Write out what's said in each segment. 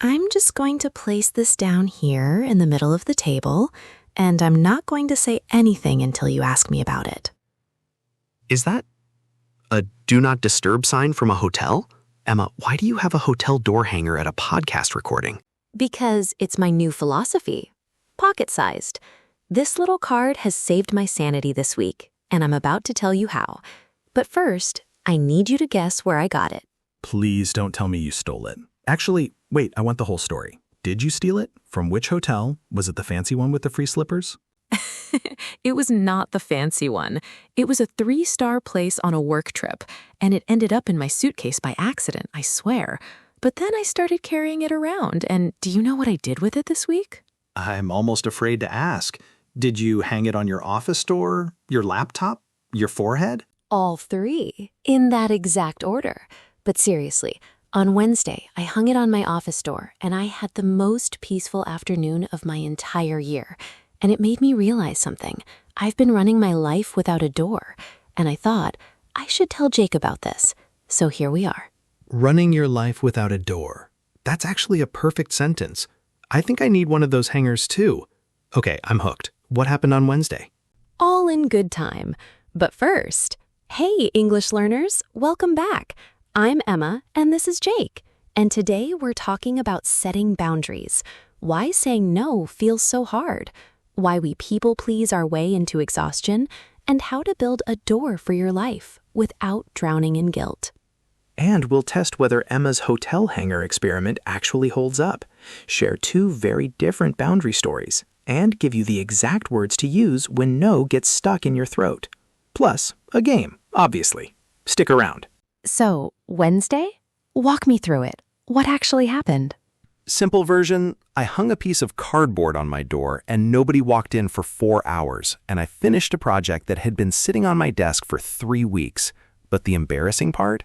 I'm just going to place this down here in the middle of the table, and I'm not going to say anything until you ask me about it. Is that a do not disturb sign from a hotel? Emma, why do you have a hotel door hanger at a podcast recording? Because it's my new philosophy. Pocket-sized. This little card has saved my sanity this week, and I'm about to tell you how. But first, I need you to guess where I got it. Please don't tell me you stole it. Actually, wait, I want the whole story. Did you steal it? From which hotel? Was it the fancy one with the free slippers? It was not the fancy one. It was a 3-star place on a work trip, and it ended up in my suitcase by accident, I swear. But then I started carrying it around, and do you know what I did with it this week? I'm almost afraid to ask. Did you hang it on your office door, your laptop, your forehead? All 3, in that exact order. But seriously, on Wednesday, I hung it on my office door, and I had the most peaceful afternoon of my entire year. And it made me realize something. I've been running my life without a door, and I thought I should tell Jake about this. So here we are. Running your life without a door. That's actually a perfect sentence. I think I need one of those hangers too. Okay, I'm hooked. What happened on Wednesday? All in good time. But first, hey, English learners, welcome back. I'm Emma, and this is Jake. And today we're talking about setting boundaries. Why saying no feels so hard. Why we people please our way into exhaustion, and how to build a door for your life without drowning in guilt. And we'll test whether Emma's hotel hanger experiment actually holds up, share 2 very different boundary stories, and give you the exact words to use when no gets stuck in your throat. Plus, a game, obviously. Stick around. So, Wednesday? Walk me through it. What actually happened? Simple version, I hung a piece of cardboard on my door and nobody walked in for 4 hours, and I finished a project that had been sitting on my desk for 3 weeks. But the embarrassing part?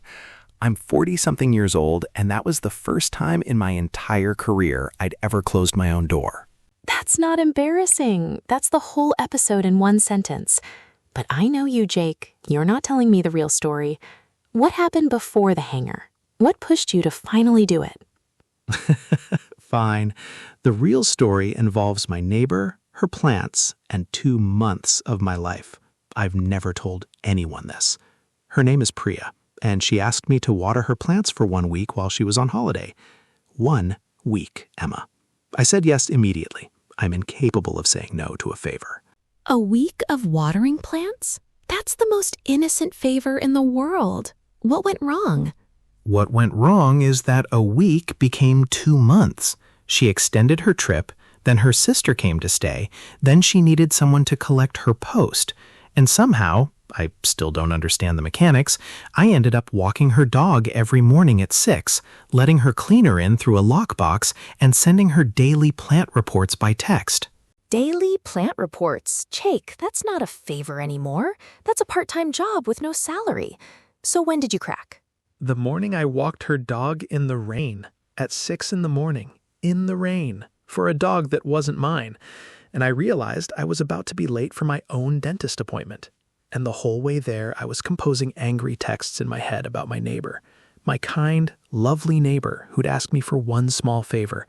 I'm 40-something years old, and that was the first time in my entire career I'd ever closed my own door. That's not embarrassing. That's the whole episode in one sentence. But I know you, Jake. You're not telling me the real story. What happened before the hanger? What pushed you to finally do it? Fine. The real story involves my neighbor, her plants, and 2 months of my life. I've never told anyone this. Her name is Priya, and she asked me to water her plants for 1 week while she was on holiday. 1 week, Emma. I said yes immediately. I'm incapable of saying no to a favor. A week of watering plants? That's the most innocent favor in the world. What went wrong? What went wrong is that a week became 2 months. She extended her trip, then her sister came to stay, then she needed someone to collect her post. And somehow, I still don't understand the mechanics, I ended up walking her dog every morning at 6, letting her cleaner in through a lockbox, and sending her daily plant reports by text. Daily plant reports. Jake, that's not a favor anymore. That's a part-time job with no salary. So when did you crack? The morning I walked her dog in the rain, at 6 in the morning, in the rain, for a dog that wasn't mine. And I realized I was about to be late for my own dentist appointment. And the whole way there, I was composing angry texts in my head about my neighbor, my kind, lovely neighbor who'd asked me for one small favor.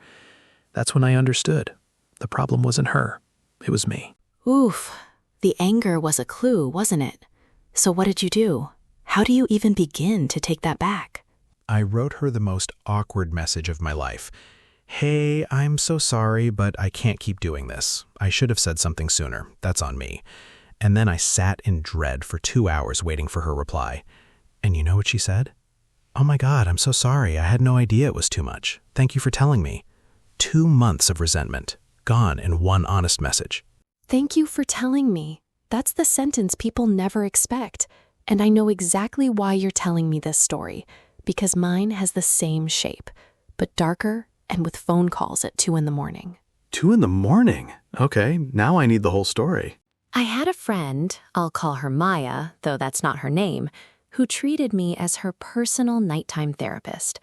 That's when I understood. The problem wasn't her. It was me. Oof. The anger was a clue, wasn't it? So what did you do? How do you even begin to take that back? I wrote her the most awkward message of my life. Hey, I'm so sorry, but I can't keep doing this. I should have said something sooner. That's on me. And then I sat in dread for 2 hours waiting for her reply. And you know what she said? Oh my God, I'm so sorry. I had no idea it was too much. Thank you for telling me. 2 months of resentment, gone in one honest message. Thank you for telling me. That's the sentence people never expect. And I know exactly why you're telling me this story, because mine has the same shape, but darker and with phone calls at 2 in the morning. 2 in the morning? Okay, now I need the whole story. I had a friend, I'll call her Maya, though that's not her name, who treated me as her personal nighttime therapist.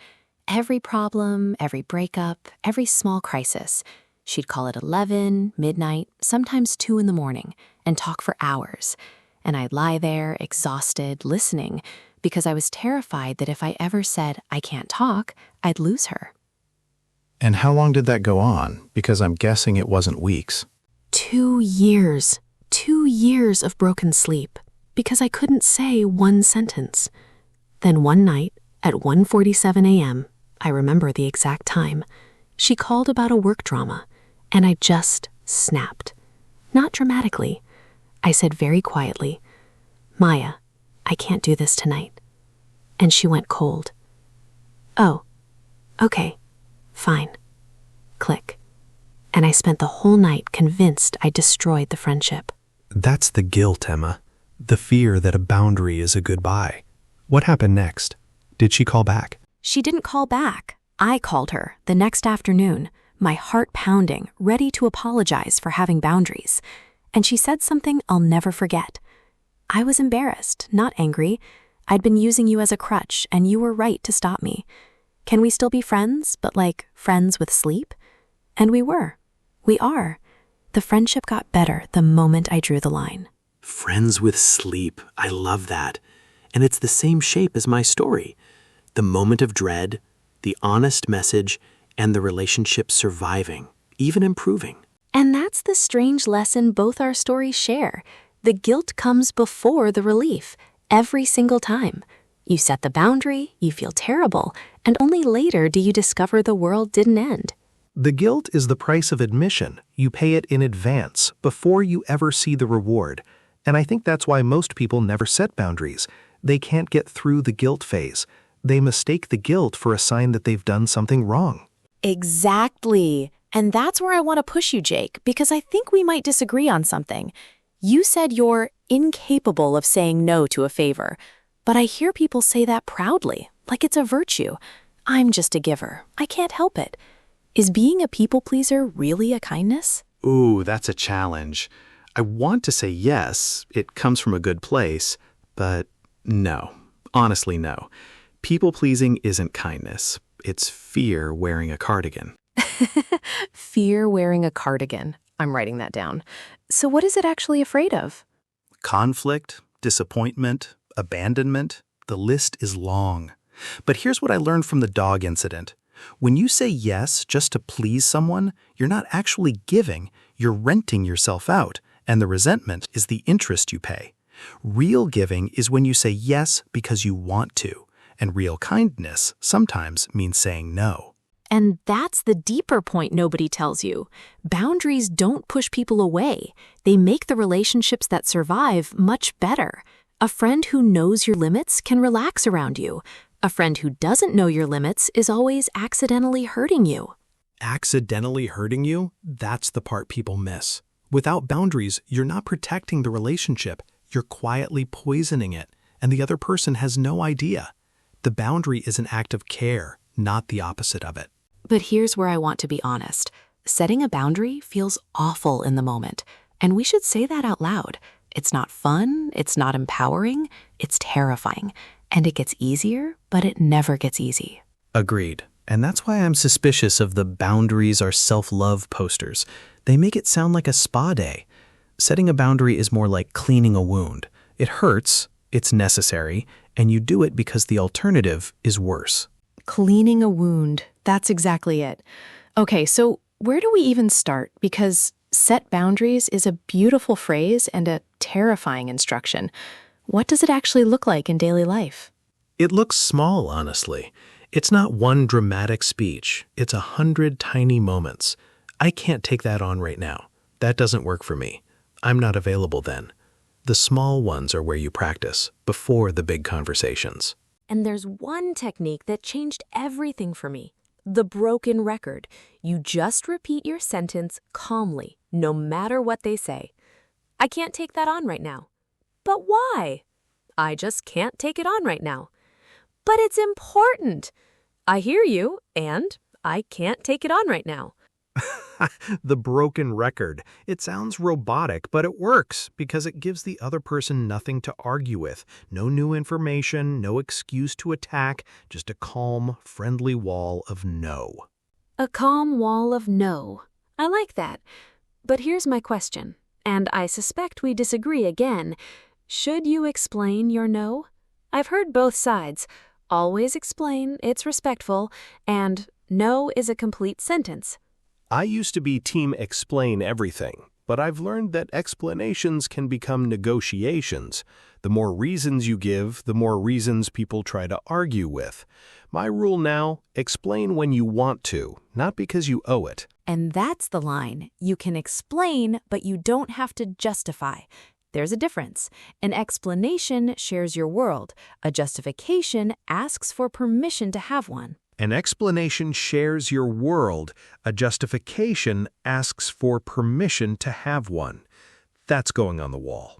Every problem, every breakup, every small crisis, she'd call at 11, midnight, sometimes 2 in the morning, and talk for hours. And I'd lie there, exhausted, listening, because I was terrified that if I ever said, I can't talk, I'd lose her. And how long did that go on? Because I'm guessing it wasn't weeks. 2 years. 2 years of broken sleep because I couldn't say one sentence. Then one night at 1:47 a.m., I remember the exact time, she called about a work drama, and I just snapped. Not dramatically. I said very quietly, "Maya, I can't do this tonight." And she went cold. "Oh, okay, fine." Click. And I spent the whole night convinced I destroyed the friendship. That's the guilt, Emma. The fear that a boundary is a goodbye. What happened next? Did she call back? She didn't call back. I called her the next afternoon, my heart pounding, ready to apologize for having boundaries. And she said something I'll never forget. "I was embarrassed, not angry. I'd been using you as a crutch, and you were right to stop me. Can we still be friends, but like friends with sleep?" And we were. We are. The friendship got better the moment I drew the line. Friends with sleep. I love that. And it's the same shape as my story. The moment of dread, the honest message, and the relationship surviving, even improving. And that's the strange lesson both our stories share. The guilt comes before the relief, every single time. You set the boundary, you feel terrible, and only later do you discover the world didn't end. The guilt is the price of admission. You pay it in advance, before you ever see the reward. And I think that's why most people never set boundaries. They can't get through the guilt phase. They mistake the guilt for a sign that they've done something wrong. Exactly. And that's where I want to push you, Jake, because I think we might disagree on something. You said you're incapable of saying no to a favor, but I hear people say that proudly, like it's a virtue. "I'm just a giver. I can't help it." Is being a people pleaser really a kindness? Ooh, that's a challenge. I want to say yes, it comes from a good place, but no. Honestly, no. People-pleasing isn't kindness. It's fear wearing a cardigan. Fear wearing a cardigan. I'm writing that down. So what is it actually afraid of? Conflict, disappointment, abandonment. The list is long. But here's what I learned from the dog incident. When you say yes just to please someone, you're not actually giving, you're renting yourself out, and the resentment is the interest you pay. Real giving is when you say yes because you want to, and real kindness sometimes means saying no. And that's the deeper point nobody tells you. Boundaries don't push people away. They make the relationships that survive much better. A friend who knows your limits can relax around you. A friend who doesn't know your limits is always accidentally hurting you. Accidentally hurting you? That's the part people miss. Without boundaries, you're not protecting the relationship. You're quietly poisoning it, and the other person has no idea. The boundary is an act of care, not the opposite of it. But here's where I want to be honest. Setting a boundary feels awful in the moment, and we should say that out loud. It's not fun, it's not empowering, it's terrifying. And it gets easier, but it never gets easy. Agreed. And that's why I'm suspicious of the boundaries are self-love posters. They make it sound like a spa day. Setting a boundary is more like cleaning a wound. It hurts, it's necessary, and you do it because the alternative is worse. Cleaning a wound. That's exactly it. Okay, so where do we even start? Because set boundaries is a beautiful phrase and a terrifying instruction. What does it actually look like in daily life? It looks small, honestly. It's not one dramatic speech. It's 100 tiny moments. I can't take that on right now. That doesn't work for me. I'm not available then. The small ones are where you practice, before the big conversations. And there's one technique that changed everything for me. The broken record. You just repeat your sentence calmly, no matter what they say. "I can't take that on right now." "But why?" "I just can't take it on right now." "But it's important." "I hear you, and I can't take it on right now." The broken record. It sounds robotic, but it works because it gives the other person nothing to argue with. No new information, no excuse to attack, just a calm, friendly wall of no. A calm wall of no. I like that. But here's my question, and I suspect we disagree again. Should you explain your no? I've heard both sides. Always explain, it's respectful, and No is a complete sentence. I used to be team explain everything, but I've learned that explanations can become negotiations. The more reasons you give, the more reasons people try to argue with. My rule now, explain when you want to, not because you owe it. And that's the line. You can explain, but you don't have to justify. There's a difference. An explanation shares your world. A justification asks for permission to have one. An explanation shares your world. A justification asks for permission to have one. That's going on the wall.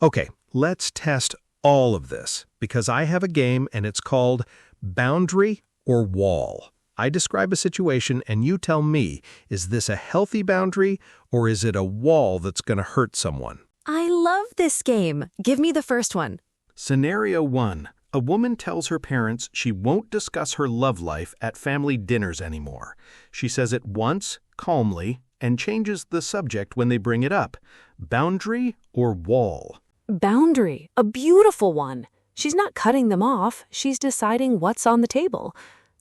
Okay, let's test all of this, because I have a game and it's called Boundary or Wall. I describe a situation and you tell me, is this a healthy boundary or is it a wall that's going to hurt someone? I love this game. Give me the first one. Scenario 1. A woman tells her parents she won't discuss her love life at family dinners anymore. She says it once, calmly, and changes the subject when they bring it up. Boundary or wall? Boundary, a beautiful one. She's not cutting them off. She's deciding what's on the table.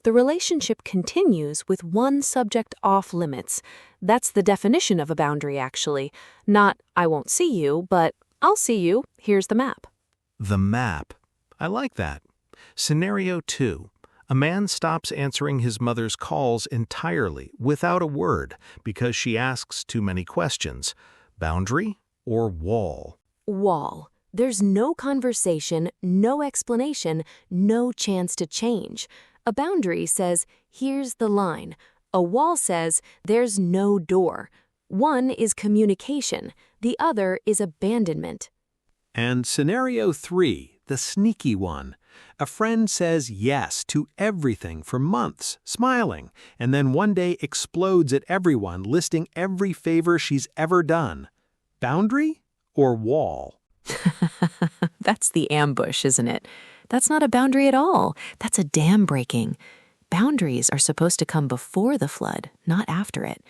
The relationship continues with one subject off limits. That's the definition of a boundary, actually. Not, I won't see you, but I'll see you. Here's the map. The map. I like that. Scenario 2. A man stops answering his mother's calls entirely, without a word, because she asks too many questions. Boundary or wall? Wall. There's no conversation, no explanation, no chance to change. A boundary says, here's the line. A wall says, there's no door. One is communication. The other is abandonment. And scenario 3, the sneaky one. A friend says yes to everything for months, smiling, and then one day explodes at everyone, listing every favor she's ever done. Boundary or wall? That's the ambush, isn't it? That's not a boundary at all. That's a dam breaking. Boundaries are supposed to come before the flood, not after it.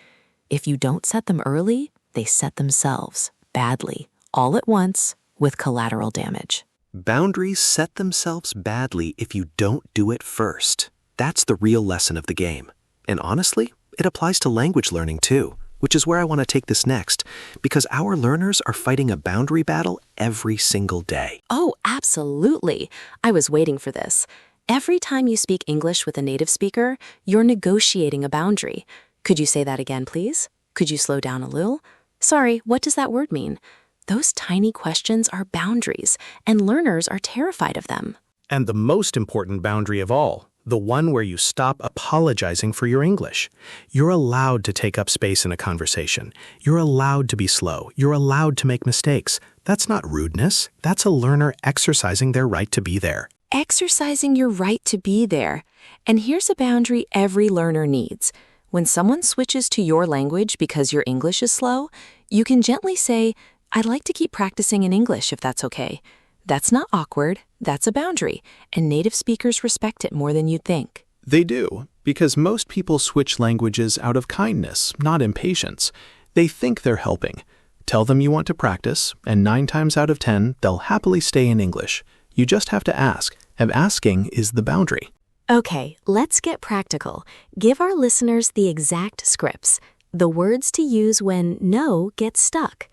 If you don't set them early, they set themselves badly, all at once, with collateral damage. Boundaries set themselves badly if you don't do it first. That's the real lesson of the game. And honestly, it applies to language learning too, which is where I want to take this next, because our learners are fighting a boundary battle every single day. Oh, absolutely. I was waiting for this. Every time you speak English with a native speaker, you're negotiating a boundary. Could you say that again, please? Could you slow down a little? Sorry, what does that word mean? Those tiny questions are boundaries, and learners are terrified of them. And the most important boundary of all, the one where you stop apologizing for your English. You're allowed to take up space in a conversation. You're allowed to be slow. You're allowed to make mistakes. That's not rudeness. That's a learner exercising their right to be there. Exercising your right to be there. And here's a boundary every learner needs. When someone switches to your language because your English is slow, you can gently say, I'd like to keep practicing in English if that's okay. That's not awkward, that's a boundary, and native speakers respect it more than you'd think. They do, because most people switch languages out of kindness, not impatience. They think they're helping. Tell them you want to practice, and 9 times out of 10, they'll happily stay in English. You just have to ask, and asking is the boundary. Okay, let's get practical. Give our listeners the exact scripts, the words to use when no gets stuck.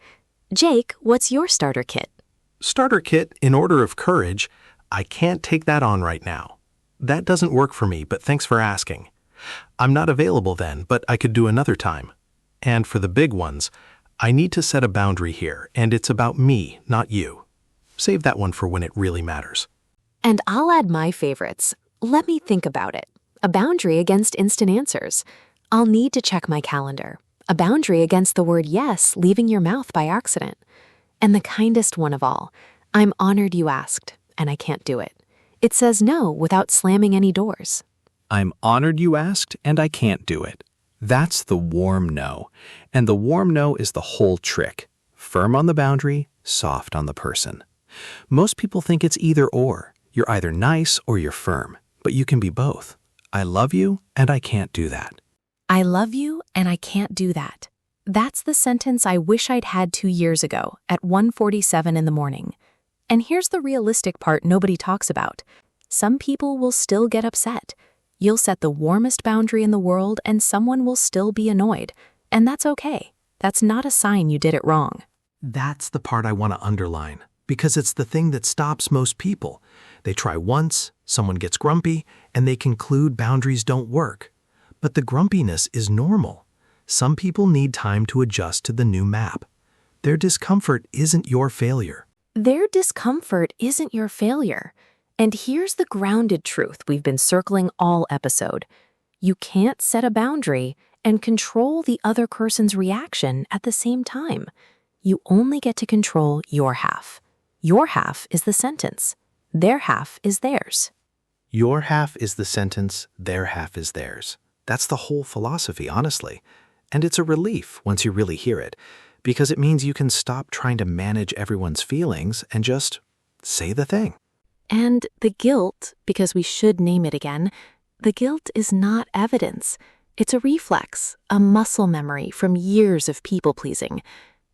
Jake, what's your starter kit? Starter kit in order of courage. I can't take that on right now. That doesn't work for me, but thanks for asking. I'm not available then, but I could do another time. And for the big ones, I need to set a boundary here, and it's about me, not you. Save that one for when it really matters. And I'll add my favorites. Let me think about it. A boundary against instant answers. I'll need to check my calendar. A boundary against the word yes leaving your mouth by accident. And the kindest one of all, I'm honored you asked, and I can't do it. It says no without slamming any doors. I'm honored you asked, and I can't do it. That's the warm no. And the warm no is the whole trick. Firm on the boundary, soft on the person. Most people think it's either or. You're either nice or you're firm, but you can be both. I love you, and I can't do that. I love you, and I can't do that. That's the sentence I wish I'd had 2 years ago at 1:47 in the morning. And here's the realistic part nobody talks about. Some people will still get upset. You'll set the warmest boundary in the world and someone will still be annoyed. And that's okay. That's not a sign you did it wrong. That's the part I want to underline, because it's the thing that stops most people. They try once, someone gets grumpy, and they conclude boundaries don't work. But the grumpiness is normal. Some people need time to adjust to the new map. Their discomfort isn't your failure. Their discomfort isn't your failure. And here's the grounded truth we've been circling all episode. You can't set a boundary and control the other person's reaction at the same time. You only get to control your half. Your half is the sentence. Their half is theirs. Your half is the sentence, their half is theirs. That's the whole philosophy, honestly. And it's a relief once you really hear it, because it means you can stop trying to manage everyone's feelings and just say the thing. And the guilt, because we should name it again, the guilt is not evidence. It's a reflex, a muscle memory from years of people-pleasing.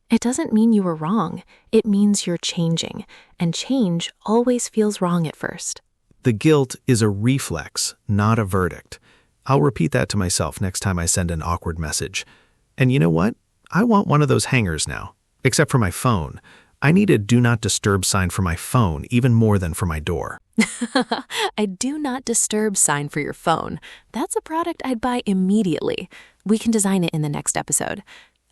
It doesn't mean you were wrong. It means you're changing, and change always feels wrong at first. The guilt is a reflex, not a verdict. I'll repeat that to myself next time I send an awkward message. And you know what? I want one of those hangers now, except for my phone. I need a do not disturb sign for my phone even more than for my door. A do not disturb sign for your phone. That's a product I'd buy immediately. We can design it in the next episode.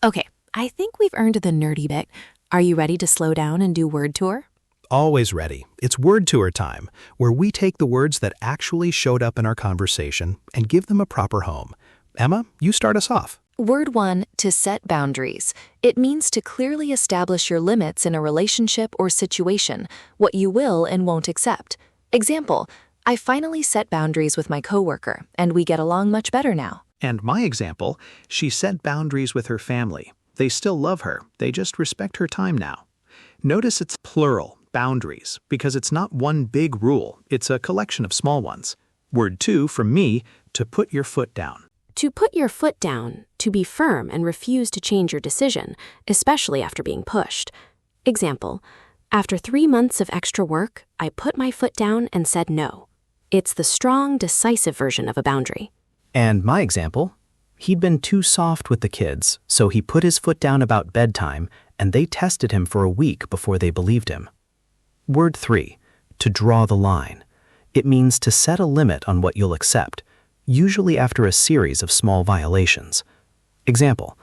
Okay, I think we've earned the nerdy bit. Are you ready to slow down and do word tour? Always ready. It's word tour time, where we take the words that actually showed up in our conversation and give them a proper home. Emma, you start us off. Word 1, to set boundaries. It means to clearly establish your limits in a relationship or situation, what you will and won't accept. Example, I finally set boundaries with my coworker, and we get along much better now. And my example, she set boundaries with her family. They still love her, they just respect her time now. Notice it's plural, boundaries, because it's not one big rule, it's a collection of small ones. Word 2, from me, to put your foot down. To put your foot down, to be firm and refuse to change your decision, especially after being pushed. Example, after 3 months of extra work, I put my foot down and said no. It's the strong, decisive version of a boundary. And my example, he'd been too soft with the kids, so he put his foot down about bedtime, and they tested him for a week before they believed him. Word 3, to draw the line. It means to set a limit on what you'll accept, usually after a series of small violations. Example,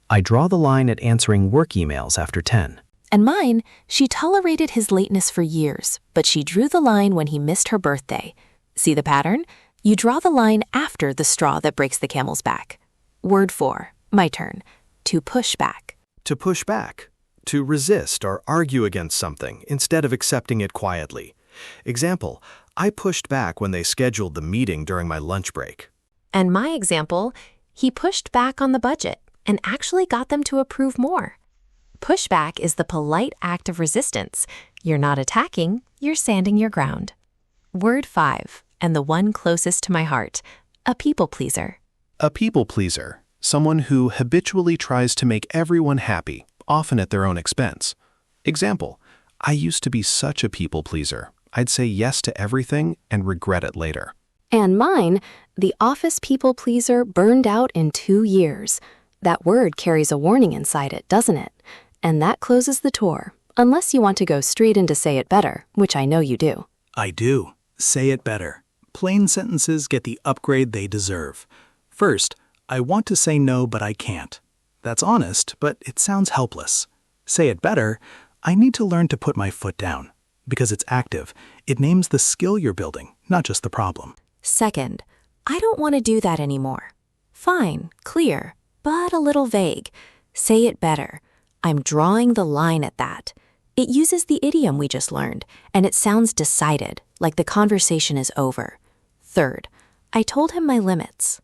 I draw the line at answering work emails after 10. And mine, she tolerated his lateness for years, but she drew the line when he missed her birthday. See the pattern? You draw the line after the straw that breaks the camel's back. Word 4, my turn, to push back. To push back, to resist or argue against something instead of accepting it quietly. Example, I pushed back when they scheduled the meeting during my lunch break. And my example, he pushed back on the budget and actually got them to approve more. Pushback is the polite act of resistance. You're not attacking, you're standing your ground. Word 5, and the one closest to my heart, a people pleaser. A people pleaser, someone who habitually tries to make everyone happy, often at their own expense. Example, I used to be such a people pleaser. I'd say yes to everything and regret it later. And mine, the office people pleaser burned out in 2 years. That word carries a warning inside it, doesn't it? And that closes the tour, unless you want to go straight into say it better, which I know you do. I do. Say it better. Plain sentences get the upgrade they deserve. First, I want to say no, but I can't. That's honest, but it sounds helpless. Say it better, I need to learn to put my foot down. Because it's active, it names the skill you're building, not just the problem. Second, I don't want to do that anymore. Fine, clear, but a little vague. Say it better. I'm drawing the line at that. It uses the idiom we just learned, and it sounds decided, like the conversation is over. Third, I told him my limits.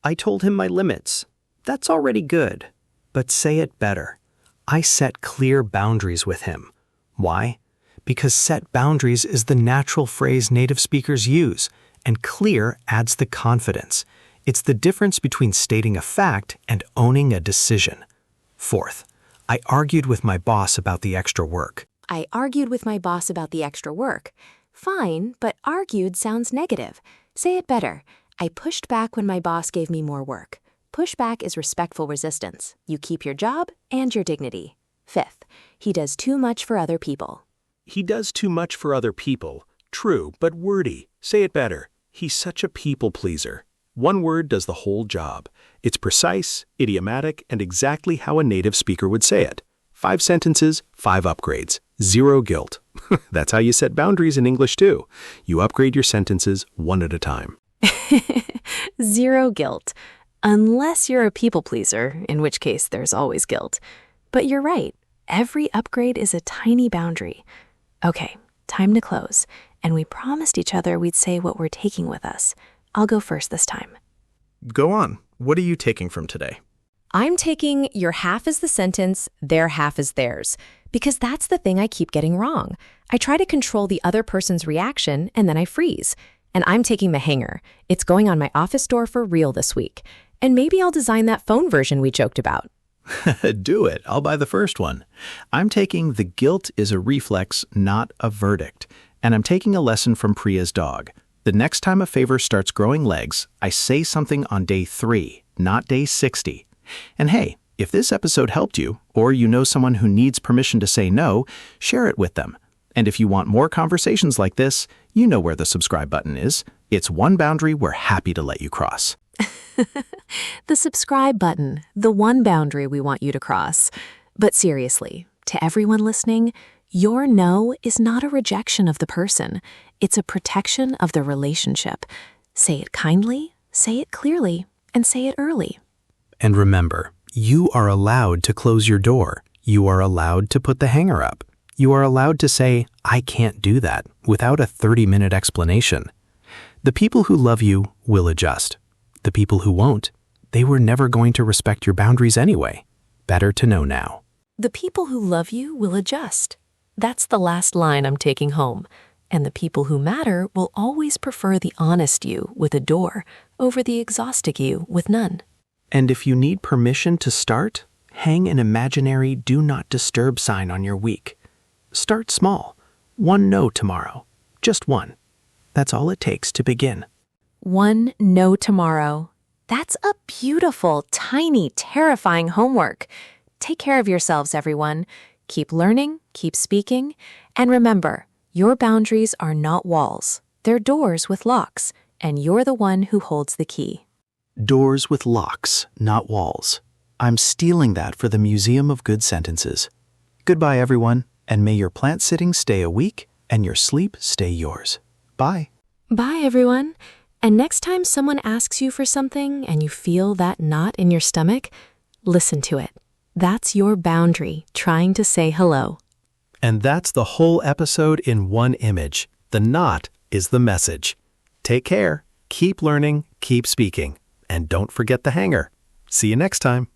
I told him my limits. That's already good. But say it better. I set clear boundaries with him. Why? Because set boundaries is the natural phrase native speakers use, and clear adds the confidence. It's the difference between stating a fact and owning a decision. Fourth, I argued with my boss about the extra work. I argued with my boss about the extra work. Fine, but argued sounds negative. Say it better. I pushed back when my boss gave me more work. Pushback is respectful resistance. You keep your job and your dignity. 5th, he does too much for other people. He does too much for other people. True, but wordy. Say it better. He's such a people pleaser. One word does the whole job. It's precise, idiomatic, and exactly how a native speaker would say it. 5 sentences, 5 upgrades. 0 guilt. That's how you set boundaries in English too. You upgrade your sentences one at a time. 0 guilt. Unless you're a people pleaser, in which case there's always guilt. But you're right. Every upgrade is a tiny boundary. Okay, time to close. And we promised each other we'd say what we're taking with us. I'll go first this time. Go on. What are you taking from today? I'm taking your half is the sentence, their half is theirs, because that's the thing I keep getting wrong. I try to control the other person's reaction, and then I freeze. And I'm taking the hanger. It's going on my office door for real this week. And maybe I'll design that phone version we joked about. Do it. I'll buy the first one. I'm taking the guilt is a reflex, not a verdict. And I'm taking a lesson from Priya's dog. The next time a favor starts growing legs, I say something on day 3, not day 60. And hey, if this episode helped you, or you know someone who needs permission to say no, share it with them. And if you want more conversations like this, you know where the subscribe button is. It's one boundary we're happy to let you cross. The subscribe button, the one boundary we want you to cross. But seriously, to everyone listening, your no is not a rejection of the person. It's a protection of the relationship. Say it kindly, say it clearly, and say it early. And remember, you are allowed to close your door. You are allowed to put the hanger up. You are allowed to say, I can't do that, without a 30-minute explanation. The people who love you will adjust. The people who won't, they were never going to respect your boundaries anyway. Better to know now. The people who love you will adjust. That's the last line I'm taking home. And the people who matter will always prefer the honest you with a door over the exhaustic you with none. And if you need permission to start, hang an imaginary do not disturb sign on your week. Start small. 1 no tomorrow. Just 1. That's all it takes to begin. 1 no tomorrow. That's a beautiful, tiny, terrifying homework. Take care of yourselves, everyone. Keep learning, keep speaking, and remember, your boundaries are not walls. They're doors with locks, and you're the one who holds the key. Doors with locks, not walls. I'm stealing that for the Museum of Good Sentences. Goodbye, everyone, and may your plant sitting stay a week and your sleep stay yours. Bye. Bye, everyone. And next time someone asks you for something and you feel that knot in your stomach, listen to it. That's your boundary trying to say hello. And that's the whole episode in one image. The knot is the message. Take care, keep learning, keep speaking, and don't forget the hanger. See you next time.